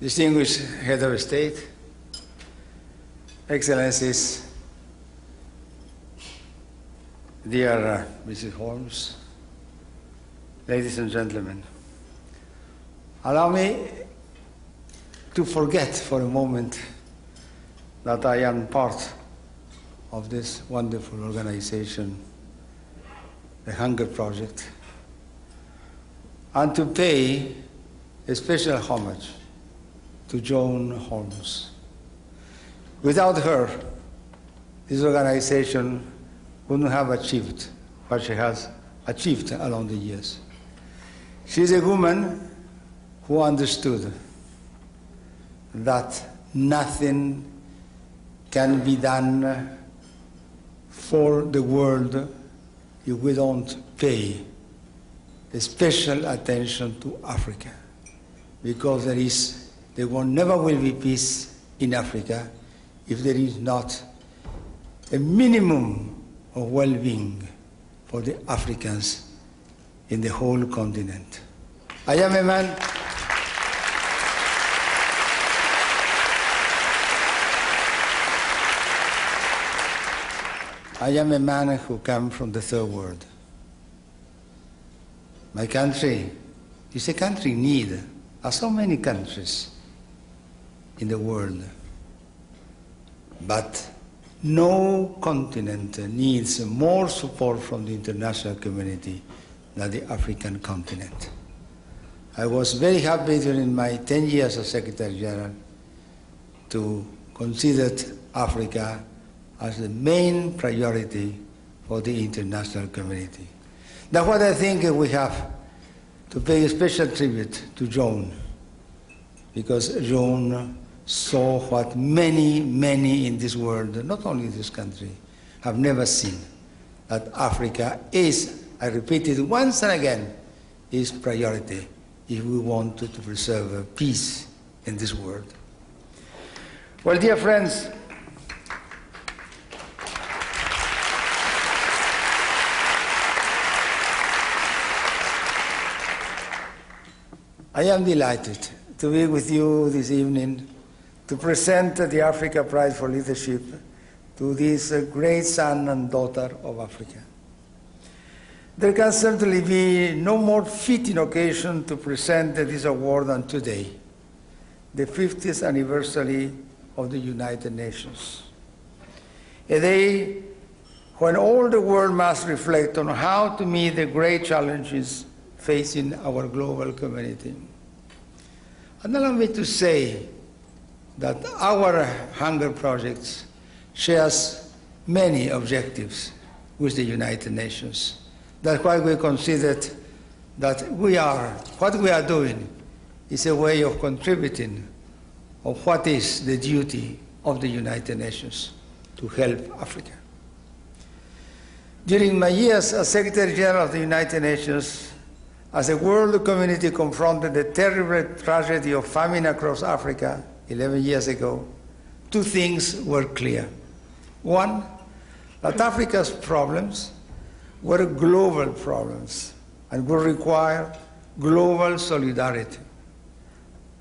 Distinguished Head of State, Excellencies, dear Mrs. Holmes, ladies and gentlemen, allow me to forget for a moment that I am part of this wonderful organization, the Hunger Project, and to pay a special homage to Joan Holmes. Without her, this organization wouldn't have achieved what she has achieved along the years. She's a woman who understood that nothing can be done for the world if we don't pay a special attention to Africa, because there never will be peace in Africa if there is not a minimum of well-being for the Africans in the whole continent. I am a man who comes from the third world. My country is a country in need, as so many countries in the world. But no continent needs more support from the international community than the African continent. I was very happy during my 10 years as Secretary General to consider Africa as the main priority for the international community. That's what I think we have to pay a special tribute to Joan, because Joan saw what many, many in this world, not only in this country, have never seen, that Africa is, I repeat it once and again, is priority if we want to preserve peace in this world. Well, dear friends, I am delighted to be with you this evening to present the Africa Prize for Leadership to this great son and daughter of Africa. There can certainly be no more fitting occasion to present this award than today, the 50th anniversary of the United Nations. A day when all the world must reflect on how to meet the great challenges facing our global community. And allow me to say that our Hunger Project shares many objectives with the United Nations. That's why we considered that what we are doing is a way of contributing of what is the duty of the United Nations to help Africa. During my years as Secretary General of the United Nations, as the world community confronted the terrible tragedy of famine across Africa 11 years ago, two things were clear. One, that Africa's problems were global problems and would require global solidarity.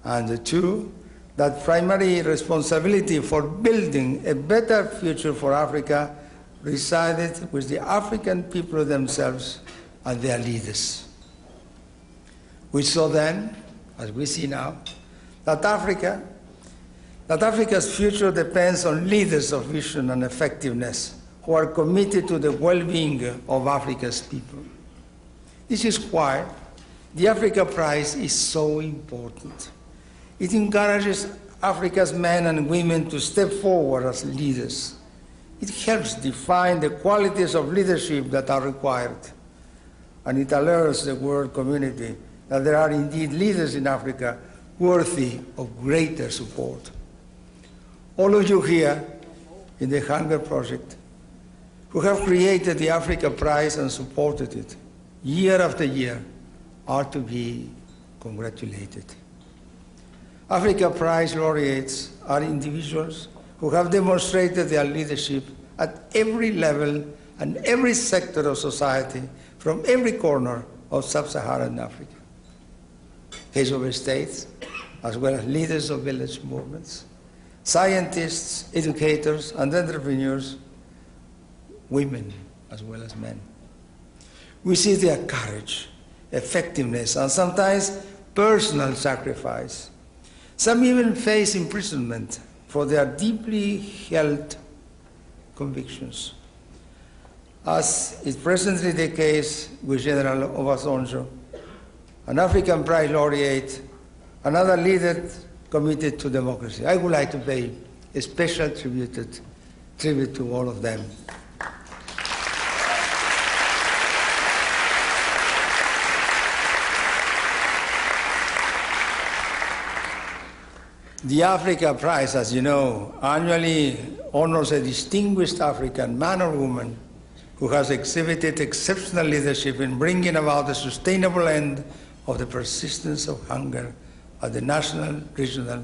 And two, that primary responsibility for building a better future for Africa resided with the African people themselves and their leaders. We saw then, as we see now, that Africa's future depends on leaders of vision and effectiveness who are committed to the well-being of Africa's people. This is why the Africa Prize is so important. It encourages Africa's men and women to step forward as leaders. It helps define the qualities of leadership that are required. And it alerts the world community that there are indeed leaders in Africa worthy of greater support. All of you here in the Hunger Project who have created the Africa Prize and supported it year after year are to be congratulated. Africa Prize laureates are individuals who have demonstrated their leadership at every level and every sector of society from every corner of sub-Saharan Africa. Heads of states, as well as leaders of village movements, scientists, educators, and entrepreneurs, women as well as men. We see their courage, effectiveness, and sometimes personal sacrifice. Some even face imprisonment for their deeply held convictions, as is presently the case with General Obasanjo, an African Prize laureate, another leader committed to democracy. I would like to pay a special tribute to all of them. The Africa Prize, as you know, annually honors a distinguished African man or woman who has exhibited exceptional leadership in bringing about the sustainable end of the persistence of hunger at the national, regional,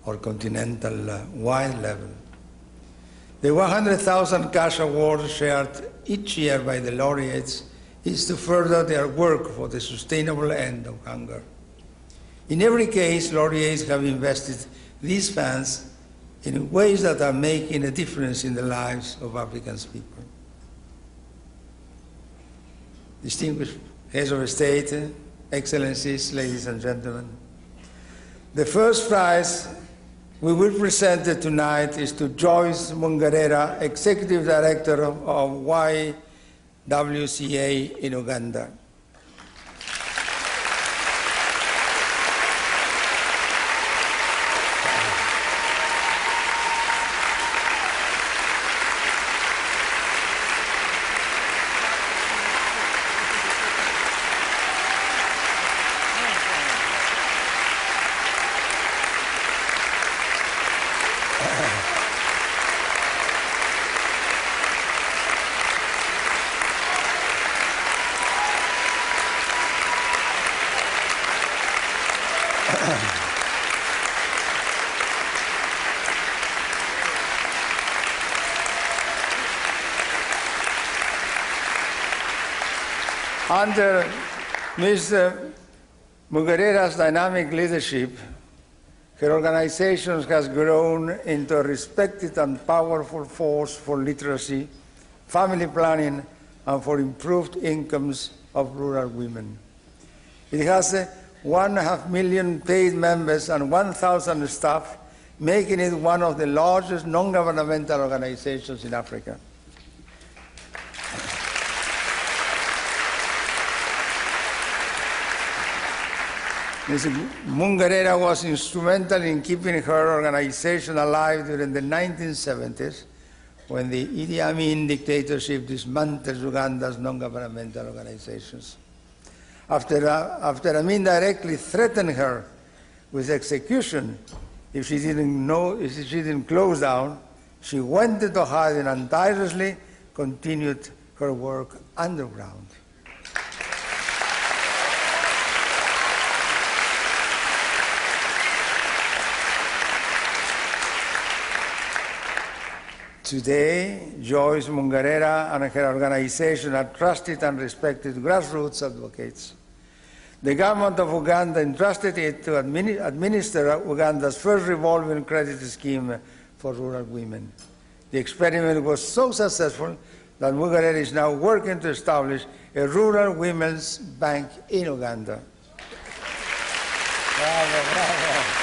or continental wide level. The 100,000 cash award shared each year by the laureates is to further their work for the sustainable end of hunger. In every case, laureates have invested these funds in ways that are making a difference in the lives of African people. Distinguished heads of state, excellencies, ladies and gentlemen, the first prize we will present tonight is to Joyce Mungerera, Executive Director of YWCA in Uganda. Under Ms. Mungerera's dynamic leadership, her organization has grown into a respected and powerful force for literacy, family planning, and for improved incomes of rural women. It has 1.5 million paid members and 1,000 staff, making it one of the largest non-governmental organizations in Africa. Ms. Mungerera was instrumental in keeping her organization alive during the 1970s, when the Idi Amin dictatorship dismantled Uganda's non-governmental organizations. After Amin directly threatened her with execution if she didn't close down, she went into hiding and tirelessly continued her work underground. Today, Joyce Mungerera and her organization are trusted and respected grassroots advocates. The government of Uganda entrusted it to administer Uganda's first revolving credit scheme for rural women. The experiment was so successful that Mungerera is now working to establish a rural women's bank in Uganda. Bravo, bravo.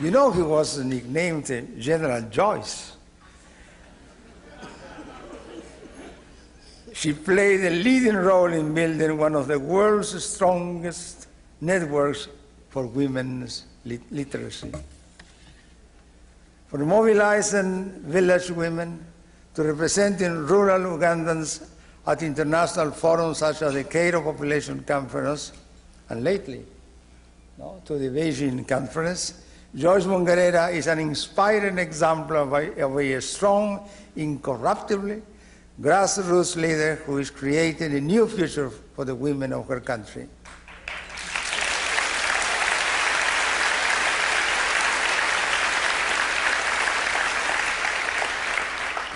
You know, he was nicknamed General Joyce. She played a leading role in building one of the world's strongest networks for women's literacy. From mobilizing village women to representing rural Ugandans at international forums such as the Cairo Population Conference, and lately to the Beijing Conference, Joyce Mungerera is an inspiring example of a strong, incorruptible, grassroots leader who is creating a new future for the women of her country.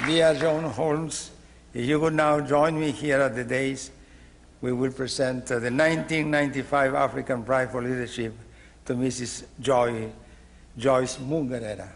Dear John Holmes, if you would now join me here at the dais, we will present the 1995 African Prize for Leadership to Mrs. Joyce Mungerera.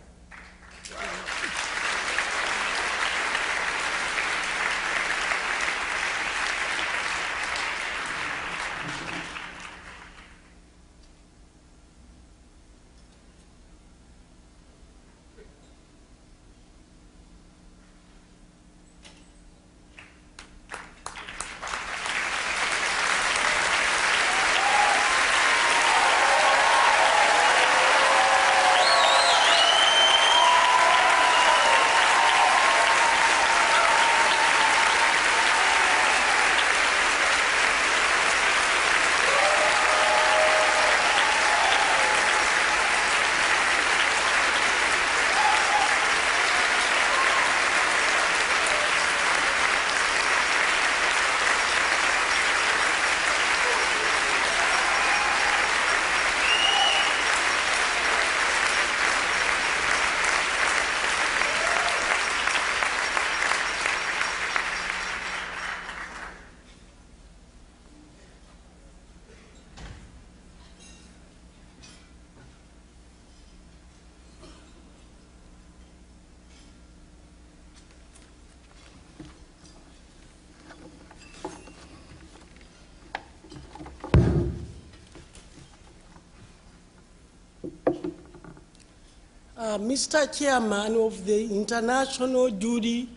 Mr. Chairman of the International Jury,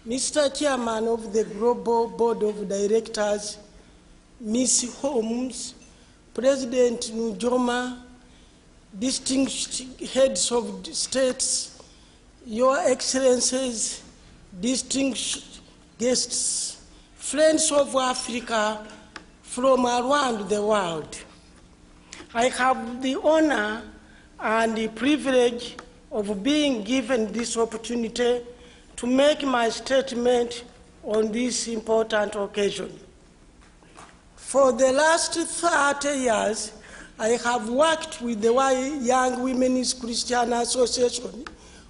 Mr. Chairman of the Global Board of Directors, Ms. Holmes, President Nujoma, distinguished heads of states, Your Excellencies, distinguished guests, friends of Africa from around the world. I have the honor and the privilege of being given this opportunity to make my statement on this important occasion. For the last 30 years, I have worked with the Young Women's Christian Association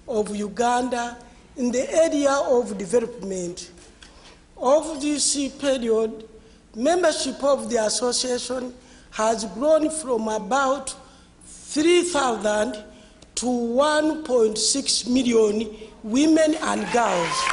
of Uganda in the area of development. Over this period, membership of the association has grown from about 3,000 to 1.6 million women and girls.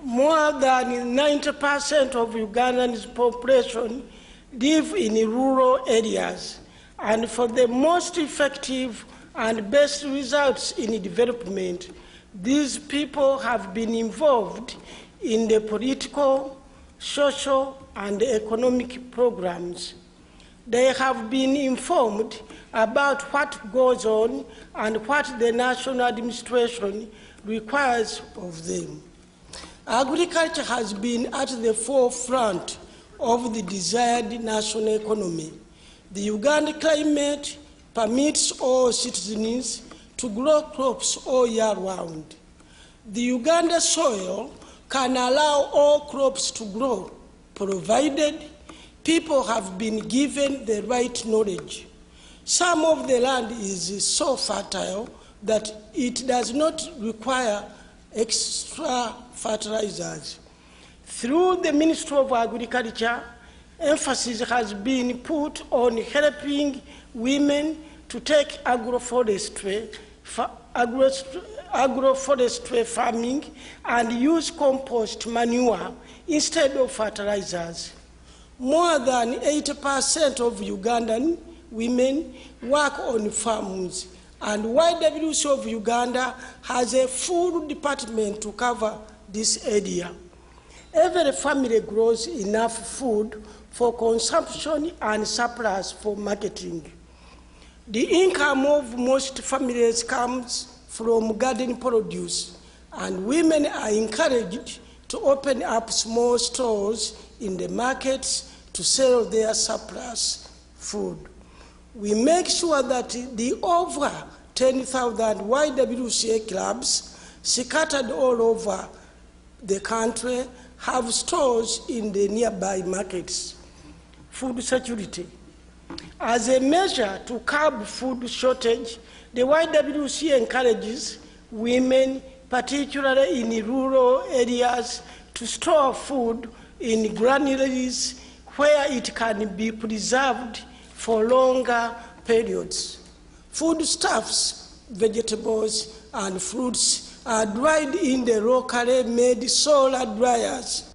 More than 90% of Ugandan's population live in rural areas, and for the most effective and best results in development, these people have been involved in the political, social, and economic programs. They have been informed about what goes on and what the national administration requires of them. Agriculture has been at the forefront of the desired national economy. The Uganda climate permits all citizens to grow crops all year round. The Uganda soil can allow all crops to grow, provided people have been given the right knowledge. Some of the land is so fertile that it does not require extra fertilizers. Through the Ministry of Agriculture, emphasis has been put on helping women to take agroforestry farming and use compost manure instead of fertilizers. More than 80% of Ugandan women work on farms, and YWC of Uganda has a full department to cover this area. Every family grows enough food for consumption and surplus for marketing. The income of most families comes from garden produce, and women are encouraged to open up small stores in the markets to sell their surplus food. We make sure that the over 10,000 YWCA clubs scattered all over the country have stores in the nearby markets. Food security. As a measure to curb food shortage, the YWC encourages women, particularly in rural areas, to store food in granaries where it can be preserved for longer periods. Foodstuffs, vegetables, and fruits are dried in the locally made solar dryers.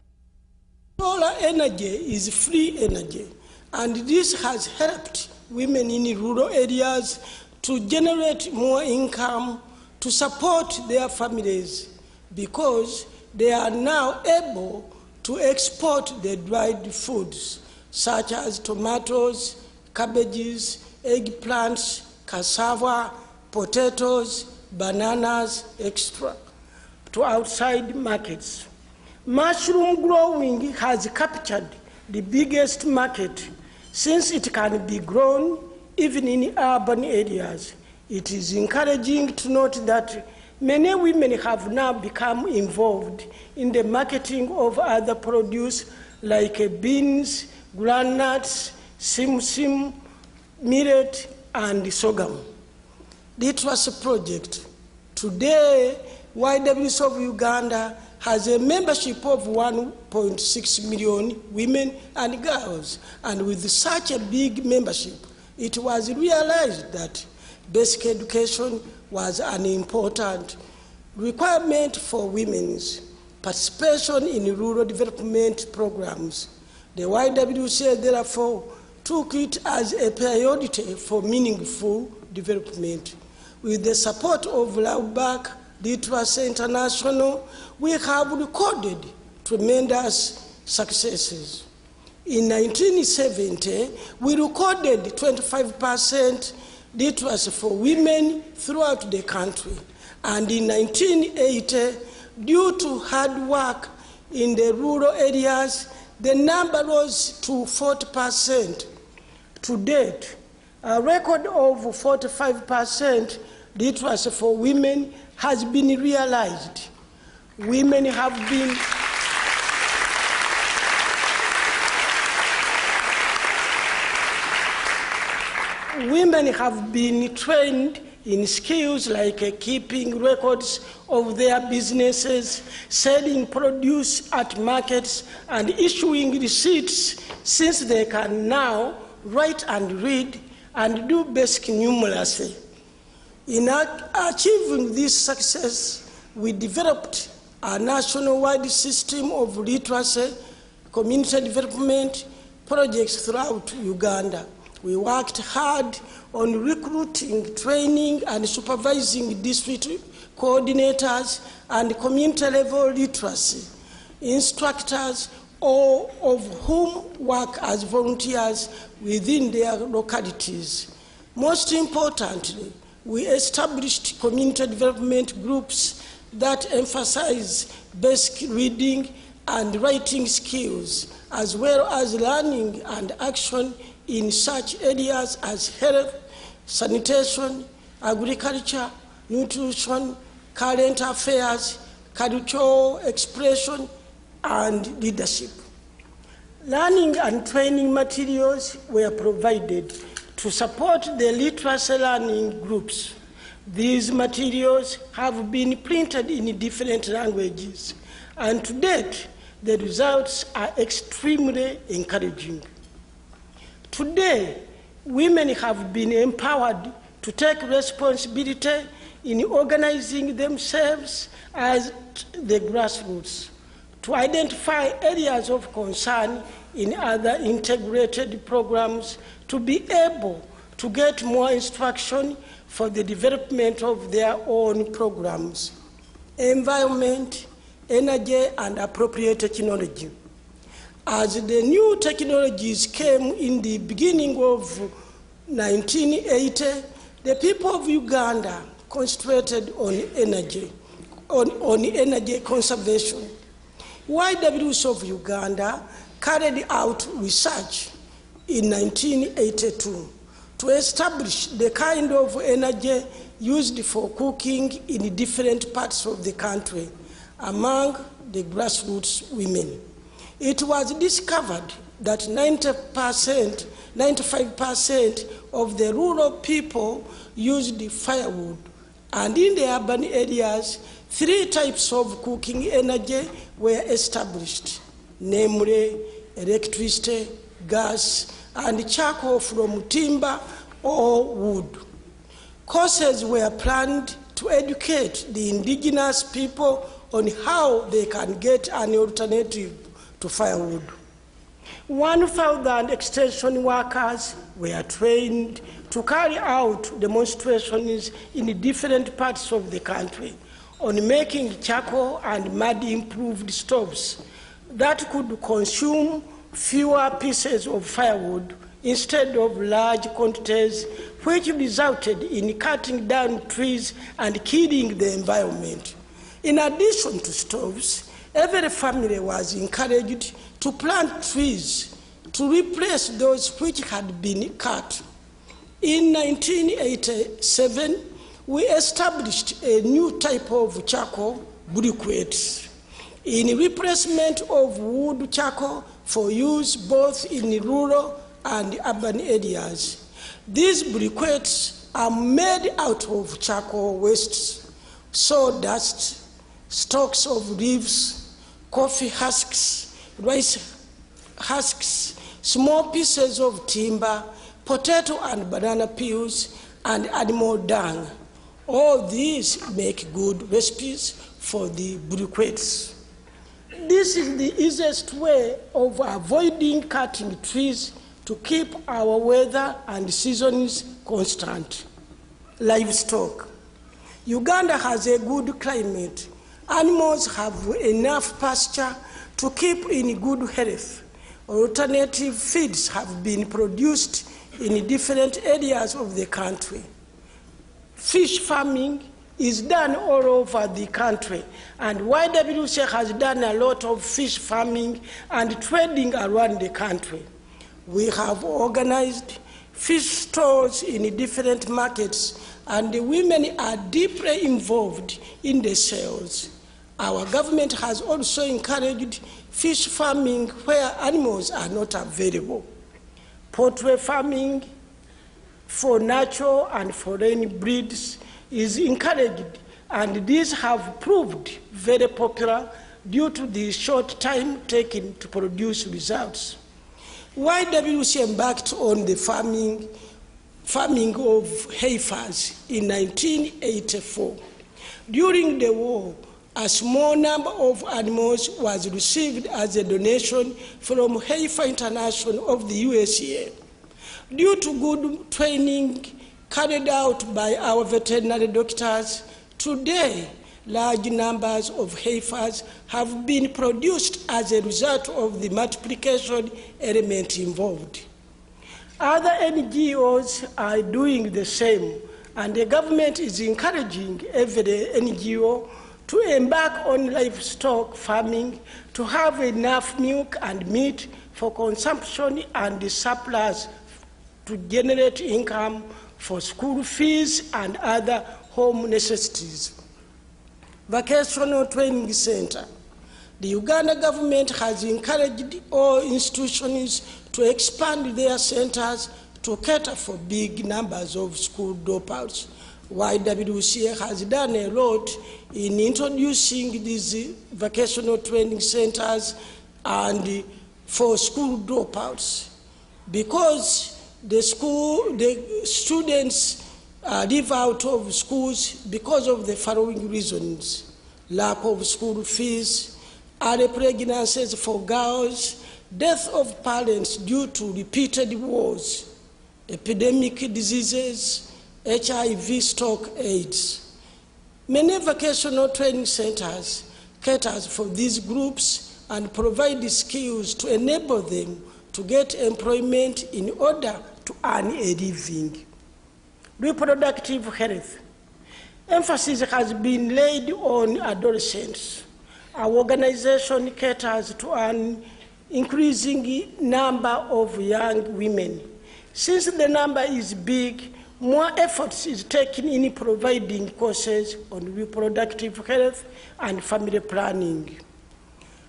Solar energy is free energy, and this has helped women in rural areas to generate more income to support their families because they are now able to export the dried foods such as tomatoes, cabbages, eggplants, cassava, potatoes, bananas, etc., to outside markets. Mushroom growing has captured the biggest market since it can be grown even in urban areas. It is encouraging to note that many women have now become involved in the marketing of other produce like beans, groundnuts, simsim, millet, and sorghum. Literacy project. Today, YWC of Uganda has a membership of 1.6 million women and girls, and with such a big membership, it was realized that basic education was an important requirement for women's participation in rural development programs. The YWCA therefore took it as a priority for meaningful development. With the support of Laubach Literacy International, we have recorded tremendous successes. In 1970, we recorded 25% literacy for women throughout the country. And in 1980, due to hard work in the rural areas, the number rose to 40%. To date, a record of 45% literacy for women has been realized. Women have been trained in skills like keeping records of their businesses, selling produce at markets, and issuing receipts, since they can now write and read and do basic numeracy. In achieving this success, we developed a nationwide system of literacy, community development projects throughout Uganda. We worked hard on recruiting, training, and supervising district coordinators and community-level literacy instructors, all of whom work as volunteers within their localities. Most importantly, we established community development groups that emphasize basic reading and writing skills, as well as learning and action in such areas as health, sanitation, agriculture, nutrition, current affairs, cultural expression, and leadership. Learning and training materials were provided to support the literacy learning groups. These materials have been printed in different languages, and to date, the results are extremely encouraging. Today, women have been empowered to take responsibility in organizing themselves as the grassroots, to identify areas of concern in other integrated programs, to be able to get more instruction for the development of their own programs. Environment, energy, and appropriate technology. As the new technologies came in the beginning of 1980, the people of Uganda concentrated on energy conservation. YWC of Uganda carried out research in 1982 to establish the kind of energy used for cooking in different parts of the country among the grassroots women. It was discovered that 95% of the rural people used firewood, and in the urban areas, 3 types of cooking energy were established, namely electricity, gas, and charcoal from timber or wood. Courses were planned to educate the indigenous people on how they can get an alternative to firewood. 1,000 extension workers were trained to carry out demonstrations in different parts of the country on making charcoal and mud-improved stoves that could consume fewer pieces of firewood instead of large quantities, which resulted in cutting down trees and killing the environment. In addition to stoves, every family was encouraged to plant trees to replace those which had been cut. In 1987, we established a new type of charcoal, briquettes, in replacement of wood charcoal for use both in rural and urban areas. These briquettes are made out of charcoal wastes, sawdust, stalks of leaves, coffee husks, rice husks, small pieces of timber, potato and banana peels, and animal dung. All these make good recipes for the briquettes. This is the easiest way of avoiding cutting trees to keep our weather and seasons constant. Livestock. Uganda has a good climate. Animals have enough pasture to keep in good health. Alternative feeds have been produced in different areas of the country. Fish farming is done all over the country, and YWCA has done a lot of fish farming and trading around the country. We have organized fish stores in different markets, and the women are deeply involved in the sales. Our government has also encouraged fish farming where animals are not available. Poultry farming for natural and foreign breeds is encouraged, and these have proved very popular due to the short time taken to produce results. YWCA embarked on the farming of heifers in 1984. During the war, a small number of animals was received as a donation from Heifer International of the USA. Due to good training carried out by our veterinary doctors, today large numbers of heifers have been produced as a result of the multiplication element involved. Other NGOs are doing the same, and the government is encouraging every NGO to embark on livestock farming to have enough milk and meat for consumption and the surplus to generate income for school fees and other home necessities. Vocational Training Center. The Uganda government has encouraged all institutions to expand their centers to cater for big numbers of school dropouts. YWCA has done a lot in introducing these vocational training centers and for school dropouts, because the students leave out of schools because of the following reasons: lack of school fees, early pregnancies for girls, death of parents due to repeated wars, epidemic diseases, HIV, stroke, AIDS. Many vocational training centers cater for these groups and provide skills to enable them to get employment in order to earn a living. Reproductive health. Emphasis has been laid on adolescents. Our organization caters to an increasing number of young women. Since the number is big, more efforts is taken in providing courses on reproductive health and family planning.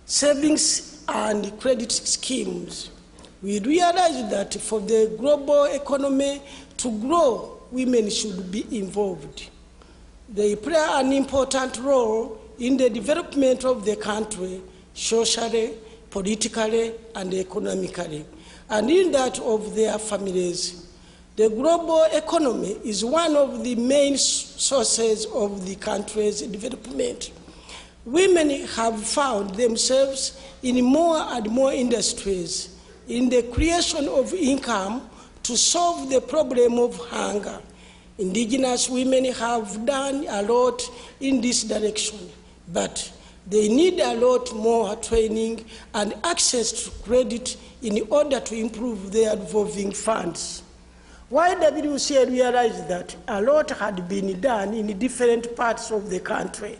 Savings and credit schemes. We realize that for the global economy to grow, women should be involved. They play an important role in the development of the country, socially, politically, and economically, and in that of their families. The global economy is one of the main sources of the country's development. Women have found themselves in more and more industries in the creation of income to solve the problem of hunger. Indigenous women have done a lot in this direction, but they need a lot more training and access to credit in order to improve their revolving funds. YWCA realized that a lot had been done in different parts of the country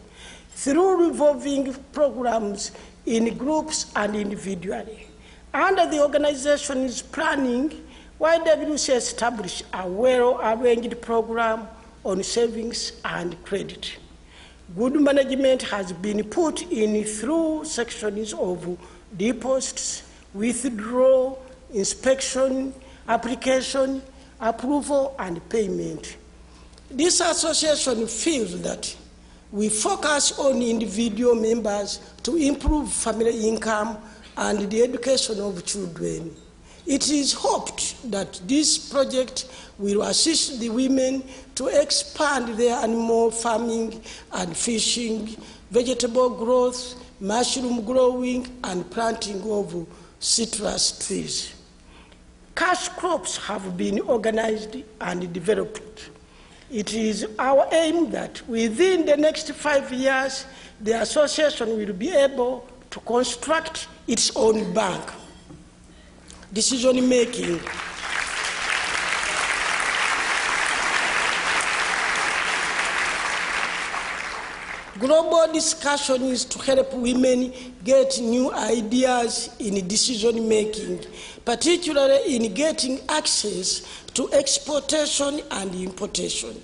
through revolving programs in groups and individually. Under the organization's planning, YWCA established a well-arranged program on savings and credit. Good management has been put in through sections of deposits, withdrawal, inspection, application, approval, and payment. This association feels that we focus on individual members to improve family income and the education of children. It is hoped that this project will assist the women to expand their animal farming and fishing, vegetable growth, mushroom growing, and planting of citrus trees. Cash crops have been organized and developed. It is our aim that within the next 5 years, the association will be able to construct its own bank. Decision making. Global discussion is to help women get new ideas in decision making, particularly in getting access to exportation and importation.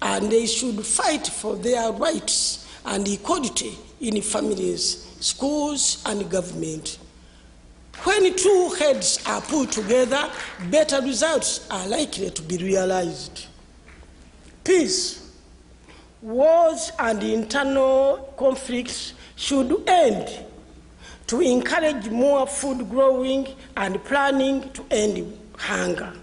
And they should fight for their rights and equality in families, schools, and government. When two heads are put together, better results are likely to be realized. Peace. Wars and internal conflicts should end to encourage more food growing and planning to end hunger.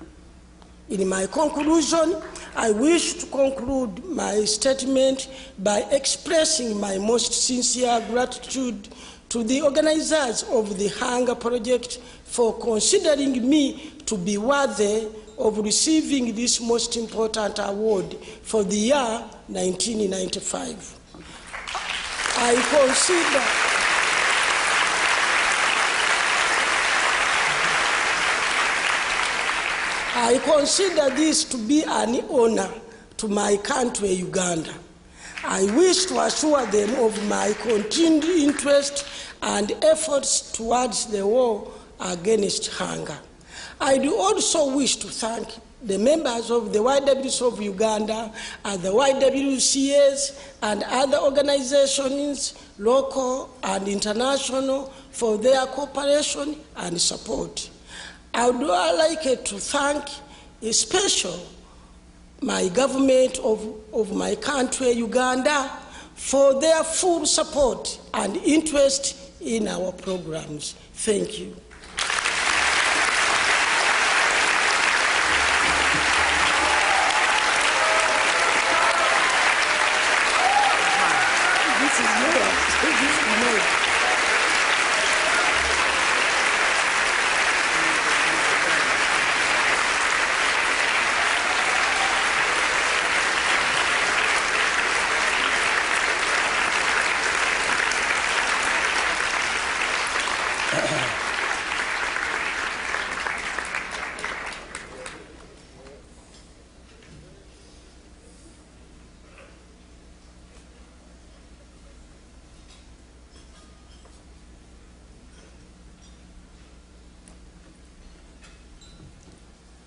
In my conclusion, I wish to conclude my statement by expressing my most sincere gratitude to the organizers of the Hunger Project for considering me to be worthy of receiving this most important award for the year 1995. I consider this to be an honor to my country, Uganda. I wish to assure them of my continued interest and efforts towards the war against hunger. I do also wish to thank the members of the YWCA of Uganda and the YWCAs and other organizations, local and international, for their cooperation and support. I would like to thank especially my government of my country, Uganda, for their full support and interest in our programs. Thank you.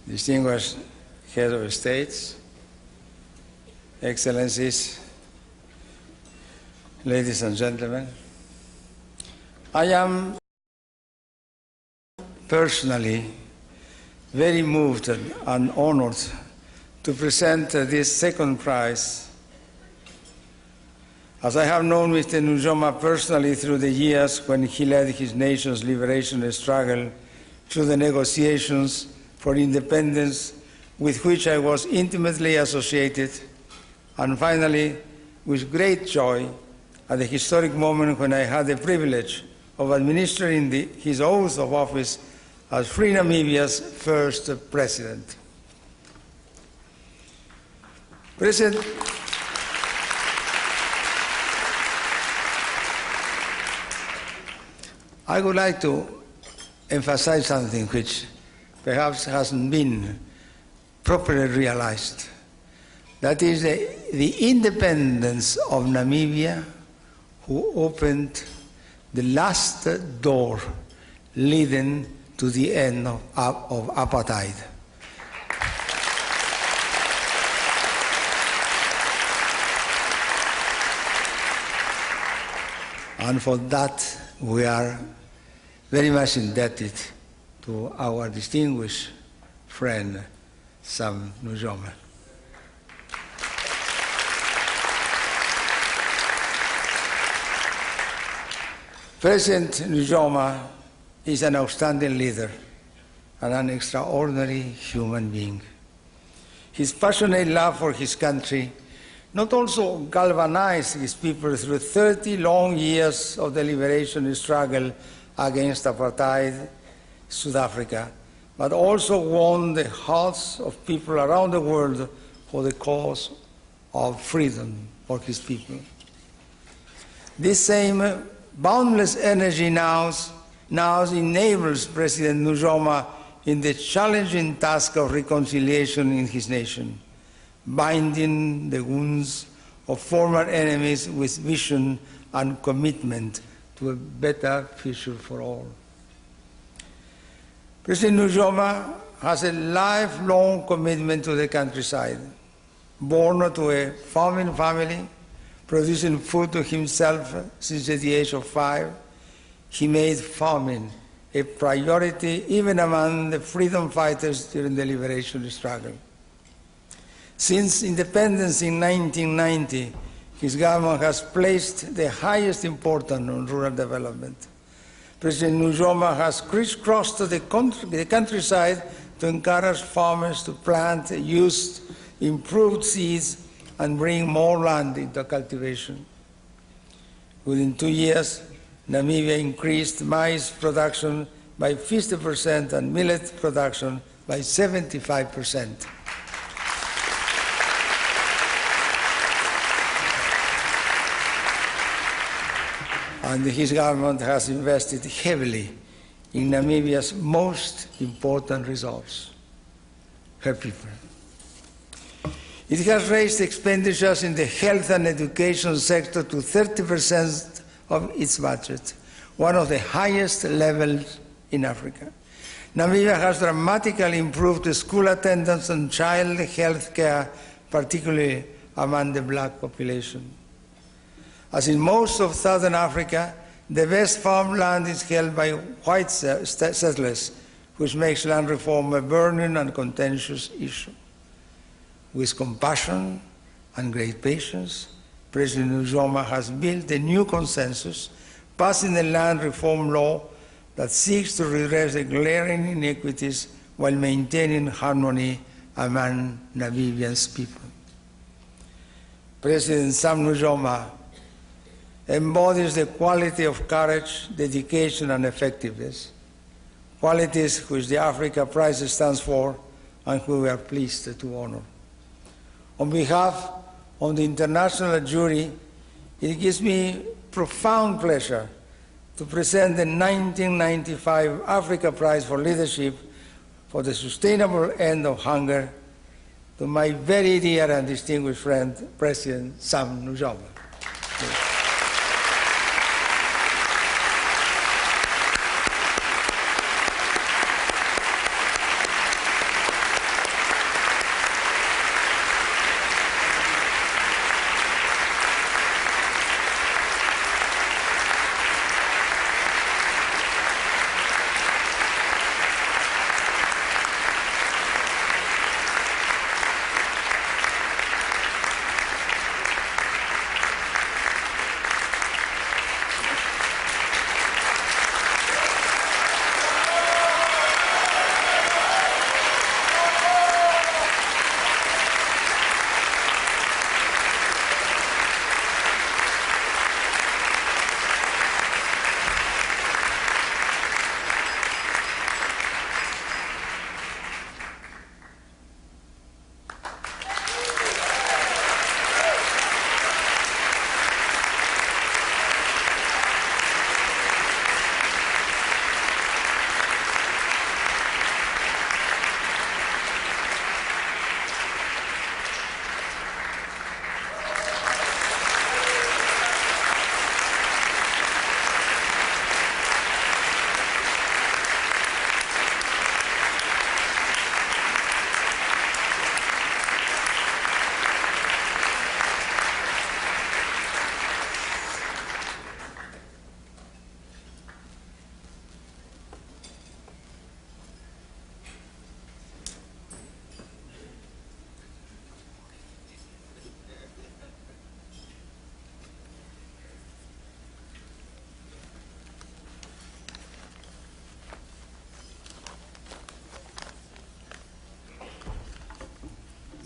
Distinguished Head of States, Excellencies, ladies and gentlemen, I am personally very moved and honored to present this second prize. As I have known Mr. Nujoma personally through the years when he led his nation's liberation struggle through the negotiations for independence with which I was intimately associated, and finally, with great joy, at the historic moment when I had the privilege of administering his oath of office as Free Namibia's first president. President, I would like to emphasize something which perhaps hasn't been properly realized. That is the independence of Namibia, who opened the last door leading to the end of apartheid. And for that, we are very much indebted to our distinguished friend, Sam Nujoma. President Nujoma is an outstanding leader and an extraordinary human being. His passionate love for his country not also galvanized his people through 30 long years of the liberation struggle against apartheid South Africa, but also won the hearts of people around the world for the cause of freedom for his people. This same boundless energy now enables President Nujoma in the challenging task of reconciliation in his nation, binding the wounds of former enemies with vision and commitment to a better future for all. President Nujoma has a lifelong commitment to the countryside. Born to a farming family, producing food to himself since the age of 5, he made farming a priority even among the freedom fighters during the liberation struggle. Since independence in 1990, his government has placed the highest importance on rural development. President Nujoma has crisscrossed the countryside to encourage farmers to plant, use improved seeds, and bring more land into cultivation. Within 2 years, Namibia increased maize production by 50% and millet production by 75%. And his government has invested heavily in Namibia's most important resource, her people. It has raised expenditures in the health and education sector to 30% of its budget, one of the highest levels in Africa. Namibia has dramatically improved the school attendance and child health care, particularly among the black population. As in most of Southern Africa, the best farmland is held by white settlers, which makes land reform a burning and contentious issue. With compassion and great patience, President Nujoma has built a new consensus, passing a land reform law that seeks to redress the glaring inequities while maintaining harmony among Namibia's people. President Sam Nujoma embodies the quality of courage, dedication, and effectiveness, qualities which the Africa Prize stands for and who we are pleased to honor. On behalf of the international jury, it gives me profound pleasure to present the 1995 Africa Prize for Leadership for the Sustainable End of Hunger to my very dear and distinguished friend, President Sam Nujoma.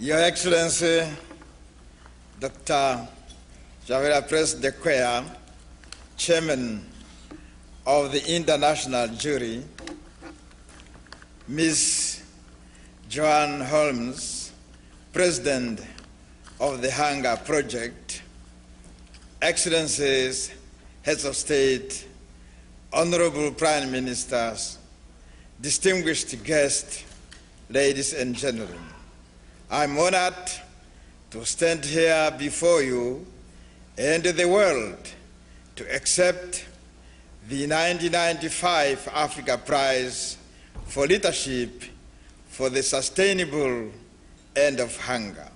Your Excellency, Dr. Javela Press de Quea, Chairman of the International Jury, Ms. Joanne Holmes, President of the Hunger Project, Excellencies, Heads of State, Honorable Prime Ministers, distinguished guests, ladies and gentlemen, I'm honored to stand here before you and the world to accept the 1995 Africa Prize for Leadership for the Sustainable End of Hunger.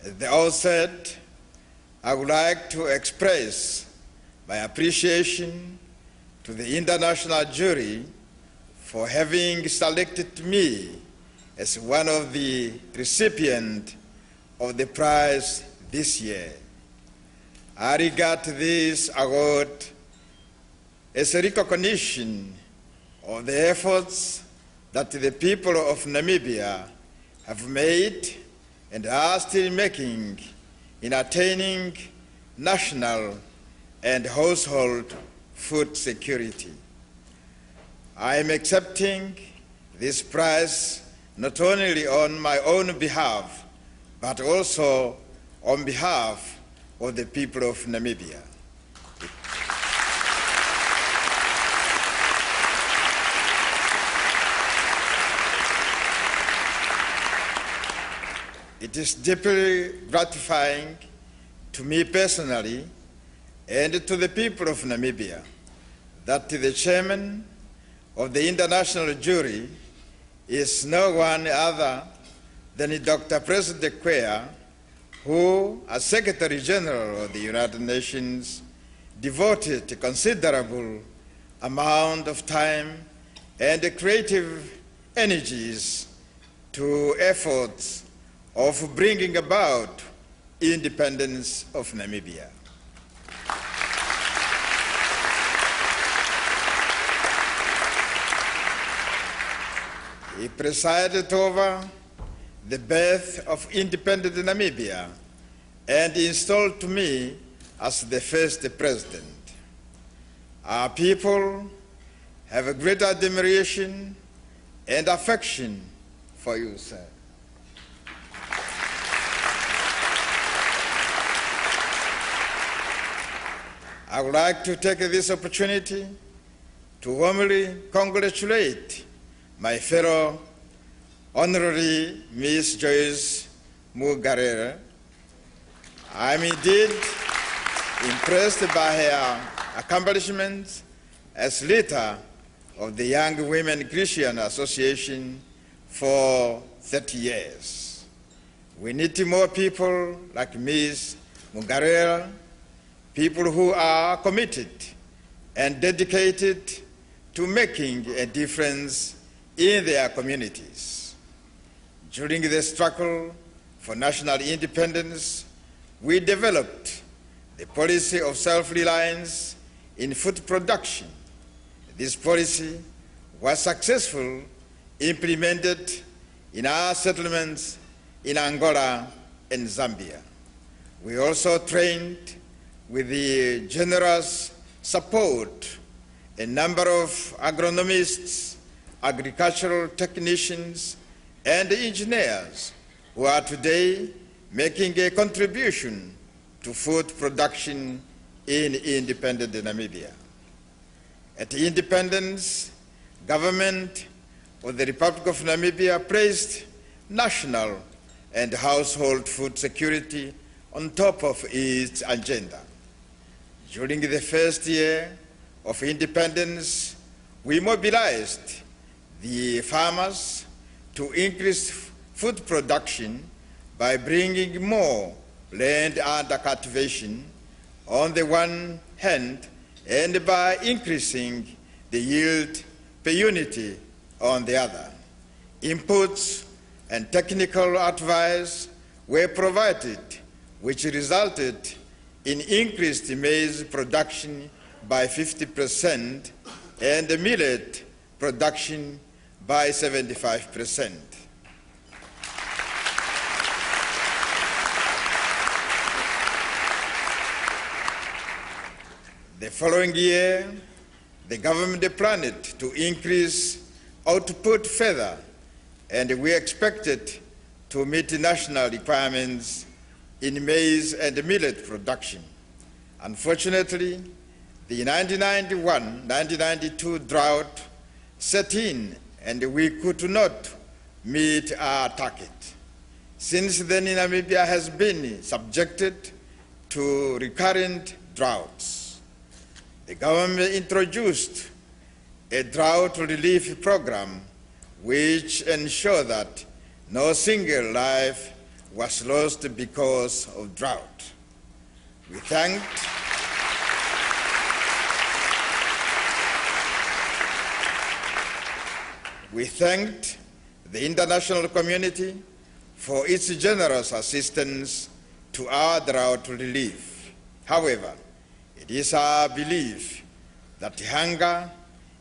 At the outset, I would like to express my appreciation to the international jury for having selected me as one of the recipients of the prize this year. I regard this award as a recognition of the efforts that the people of Namibia have made and are still making in attaining national and household food security. I am accepting this prize not only on my own behalf, but also on behalf of the people of Namibia. It is deeply gratifying to me personally and to the people of Namibia that the chairman of the international jury is no one other than Dr. Press de Quea, who, as Secretary General of the United Nations, devoted a considerable amount of time and creative energies to efforts of bringing about independence of Namibia. He presided over the birth of independent Namibia and installed me as the first president. Our people have a great admiration and affection for you, sir. I would like to take this opportunity to warmly congratulate my fellow Honorary Ms. Joyce Mugarera. I'm indeed impressed by her accomplishments as leader of the Young Women Christian Association for 30 years. We need more people like Ms. Mugarera, people who are committed and dedicated to making a difference in their communities. During the struggle for national independence, we developed the policy of self-reliance in food production. This policy was successfully implemented in our settlements in Angola and Zambia. We also trained, with the generous support, a number of agronomists, agricultural technicians, and engineers who are today making a contribution to food production in independent Namibia. At independence, government of the Republic of Namibia placed national and household food security on top of its agenda. During the first year of independence, we mobilized the farmers to increase food production by bringing more land under cultivation on the one hand and by increasing the yield per unit on the other. Inputs and technical advice were provided, which resulted in increased maize production by 50% and millet production by 75%. following year, the government planned to increase output further, and we expected to meet national requirements in maize and millet production. Unfortunately, the 1991-1992 drought set in, and we could not meet our target. Since then, Namibia has been subjected to recurrent droughts. The government introduced a drought relief program which ensured that no single life was lost because of drought. We thanked the international community for its generous assistance to our drought relief. However, it is our belief that hunger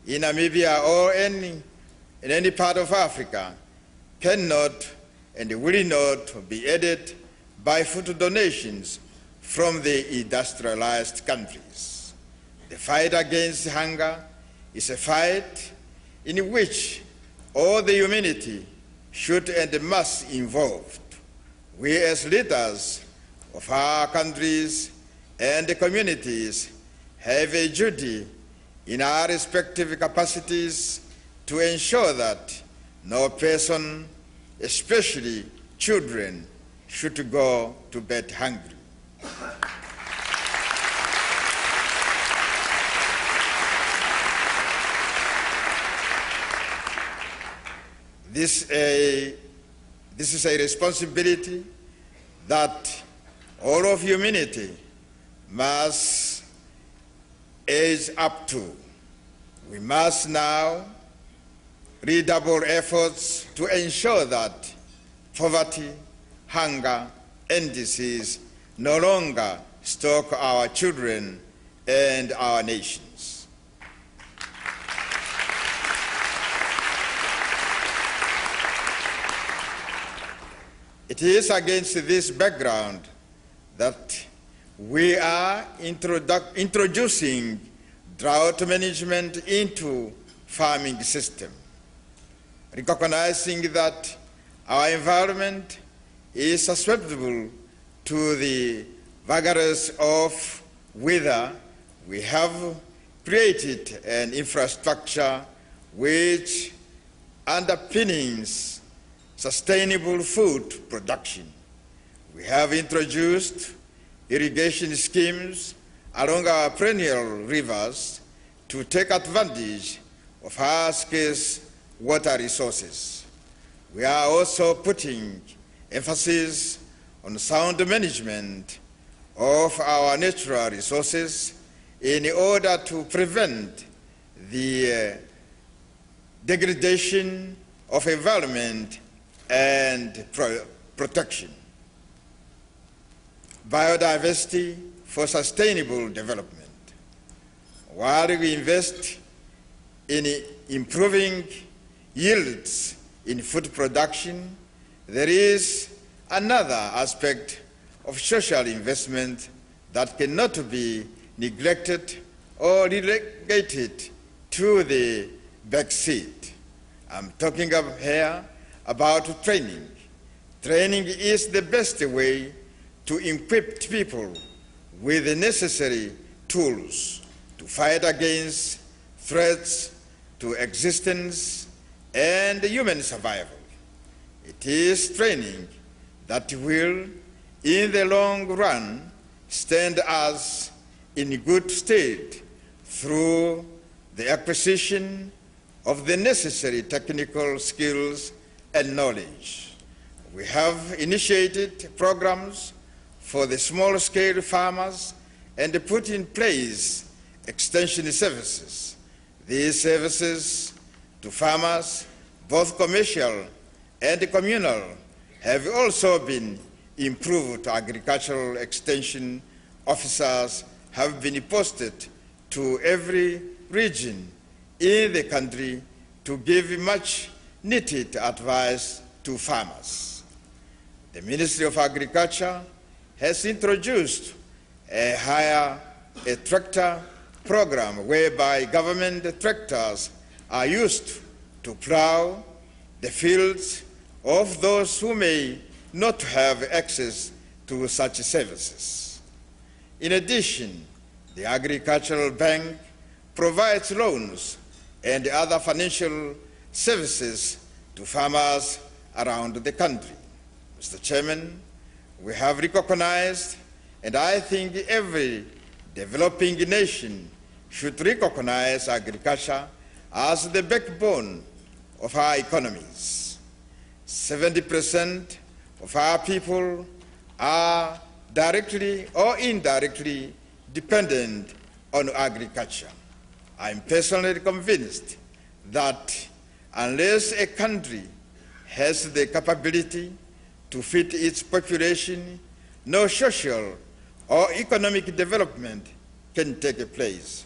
in Namibia or in any part of Africa cannot and will not be aided by food donations from the industrialized countries. The fight against hunger is a fight in which all the humanity should and must involved. We as leaders of our countries and communities have a duty in our respective capacities to ensure that no person, especially children, should go to bed hungry. This is a responsibility that all of humanity must age up to. We must now redouble efforts to ensure that poverty, hunger, and disease no longer stalk our children and our nations. It is against this background that we are introducing drought management into farming system, recognizing that our environment is susceptible to the vagaries of weather. We have created an infrastructure which underpins sustainable food production. We have introduced irrigation schemes along our perennial rivers to take advantage of our scarce water resources. We are also putting emphasis on sound management of our natural resources in order to prevent the degradation of environment and protection. Biodiversity for sustainable development. While we invest in improving yields in food production, there is another aspect of social investment that cannot be neglected or relegated to the back seat. I'm talking here about training. Training is the best way to equip people with the necessary tools to fight against threats to existence and human survival. It is training that will, in the long run, stand us in good stead through the acquisition of the necessary technical skills and knowledge. We have initiated programs for the small-scale farmers and put in place extension services. These services to farmers, both commercial and communal, have also been improved. Agricultural extension officers have been posted to every region in the country to give much needed advice to farmers. The Ministry of Agriculture has introduced a tractor program whereby government tractors are used to plow the fields of those who may not have access to such services. In addition, the Agricultural Bank provides loans and other financial services to farmers around the country. Mr. Chairman, we have recognized, and I think every developing nation should recognize agriculture as the backbone of our economies. 70% of our people are directly or indirectly dependent on agriculture. I am personally convinced that unless a country has the capability to feed its population, no social or economic development can take place.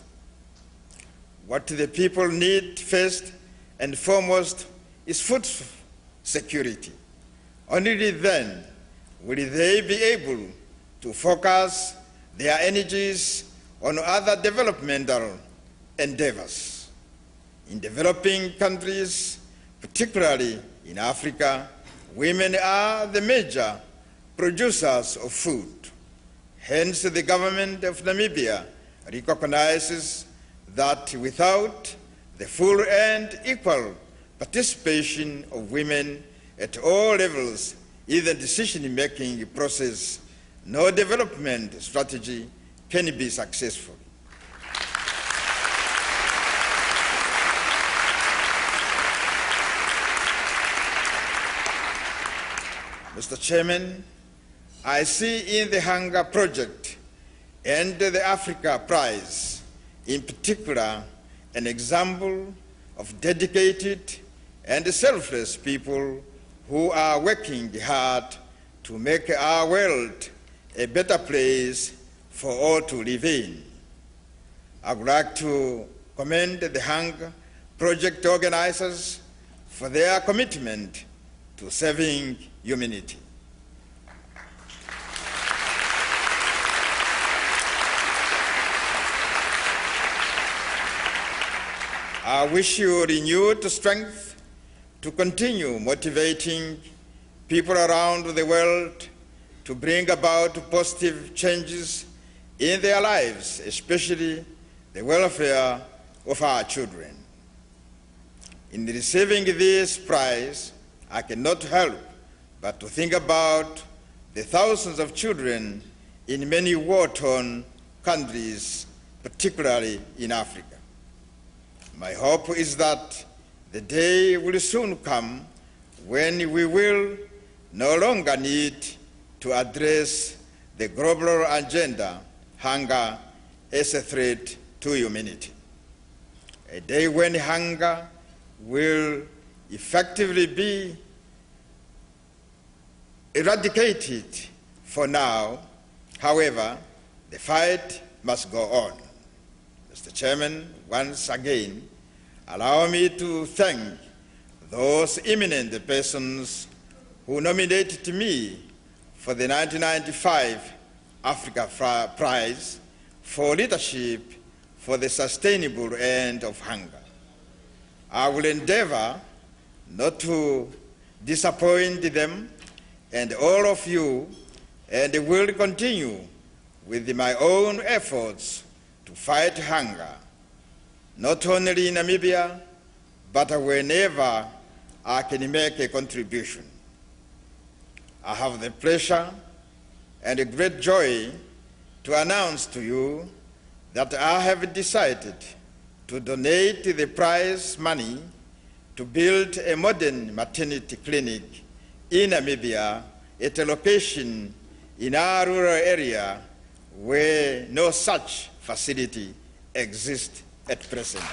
What the people need first and foremost is food security. Only then will they be able to focus their energies on other developmental endeavors. In developing countries, particularly in Africa, women are the major producers of food. Hence, the government of Namibia recognizes that without the full and equal participation of women at all levels in the decision-making process, no development strategy can be successful. Mr. Chairman, I see in the Hunger Project and the Africa Prize, in particular, an example of dedicated and selfless people who are working hard to make our world a better place for all to live in. I would like to commend the Hunger Project organizers for their commitment to serving humanity. I wish you renewed strength to continue motivating people around the world to bring about positive changes in their lives, especially the welfare of our children. In receiving this prize, I cannot help but to think about the thousands of children in many war-torn countries, particularly in Africa. My hope is that the day will soon come when we will no longer need to address the global agenda, hunger, as a threat to humanity. A day when hunger will effectively be eradicated for now. However, the fight must go on. Mr. Chairman, once again, allow me to thank those eminent persons who nominated me for the 1995 Africa Prize for Leadership for the Sustainable End of Hunger. I will endeavor not to disappoint them and all of you, and will continue with my own efforts to fight hunger, not only in Namibia, but whenever I can make a contribution. I have the pleasure and a great joy to announce to you that I have decided to donate the prize money to build a modern maternity clinic in Namibia at a location in our rural area where no such facility exists at present.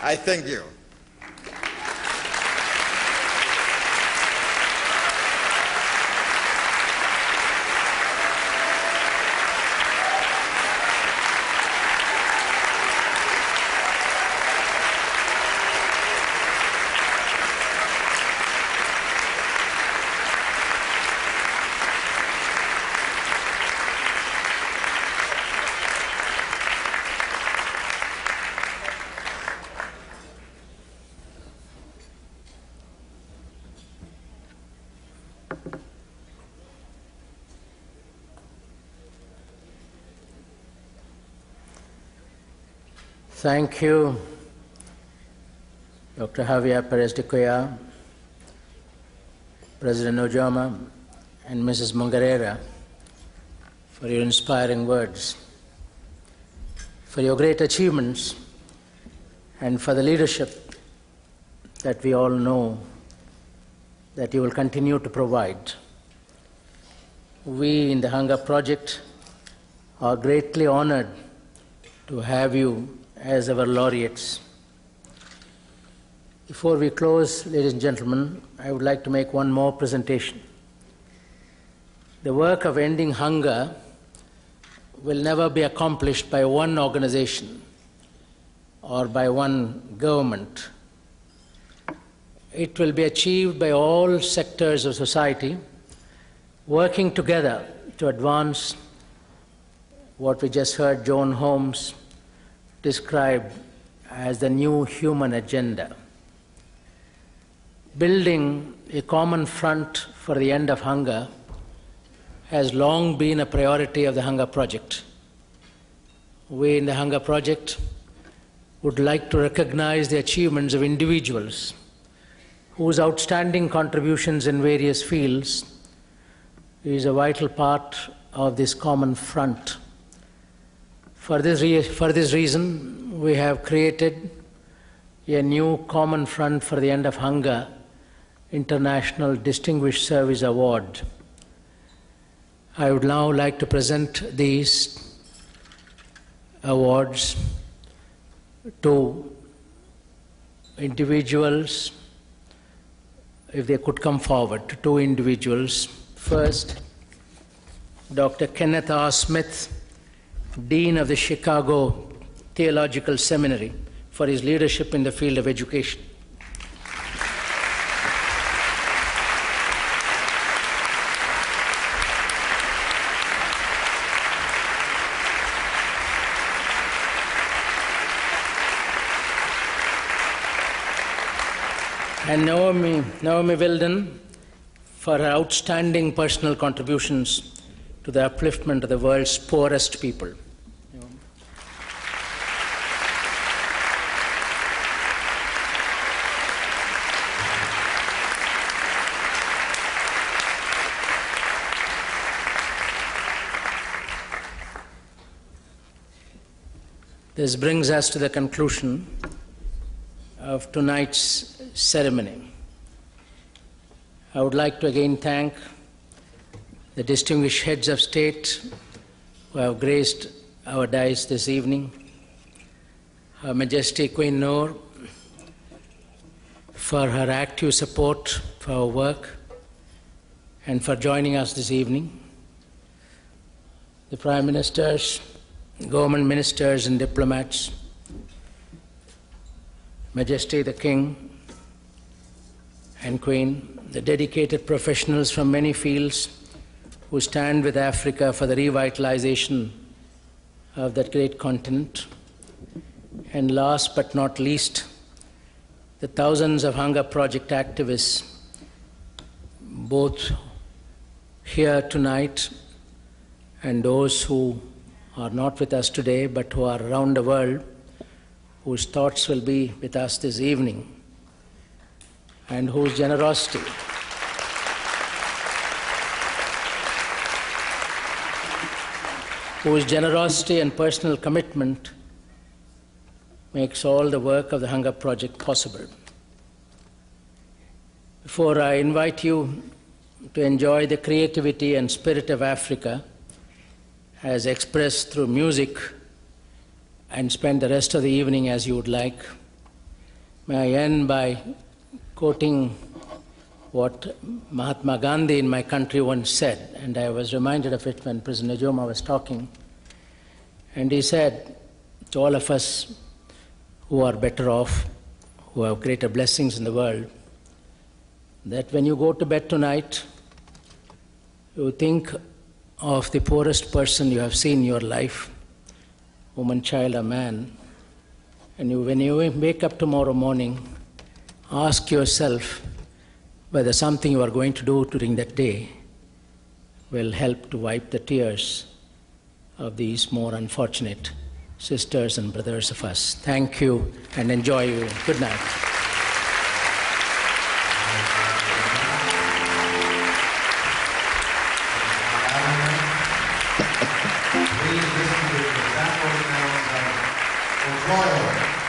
I thank you. Thank you, Dr. Javier Perez de Cuellar, President Ojoma, and Mrs. Mongarera for your inspiring words, for your great achievements, and for the leadership that we all know that you will continue to provide. We in the Hunger Project are greatly honored to have you as our laureates. Before we close, ladies and gentlemen, I would like to make one more presentation. The work of ending hunger will never be accomplished by one organization or by one government. It will be achieved by all sectors of society working together to advance what we just heard Joan Holmes described as the new human agenda. Building a common front for the end of hunger has long been a priority of the Hunger Project. We in the Hunger Project would like to recognize the achievements of individuals whose outstanding contributions in various fields is a vital part of this common front. For this reason, we have created a new common front for the end of hunger, International Distinguished Service Award. I would now like to present these awards to individuals, if they could come forward, to two individuals. First, Dr. Kenneth R. Smith, Dean of the Chicago Theological Seminary, for his leadership in the field of education. And Naomi Wilden for her outstanding personal contributions to the upliftment of the world's poorest people. This brings us to the conclusion of tonight's ceremony. I would like to again thank the distinguished heads of state who have graced our dais this evening, Her Majesty Queen Noor for her active support for our work and for joining us this evening, the Prime Ministers, government ministers and diplomats, Majesty the King and Queen, the dedicated professionals from many fields who stand with Africa for the revitalization of that great continent, and last but not least, the thousands of Hunger Project activists, both here tonight and those who are not with us today but who are around the world, whose thoughts will be with us this evening, and whose generosity and personal commitment makes all the work of the Hunger Project possible. Before I invite you to enjoy the creativity and spirit of Africa as expressed through music and spend the rest of the evening as you would like, May I end by quoting what Mahatma Gandhi in my country once said, and I was reminded of it when President Najoma was talking. And he said to all of us who are better off, who have greater blessings in the world, that when you go to bed tonight, you think of the poorest person you have seen in your life, woman, child, or man, and when you wake up tomorrow morning, ask yourself whether something you are going to do during that day will help to wipe the tears of these more unfortunate sisters and brothers of us. Thank you and enjoy you. Good night. Please listen to the example sounds of Royal.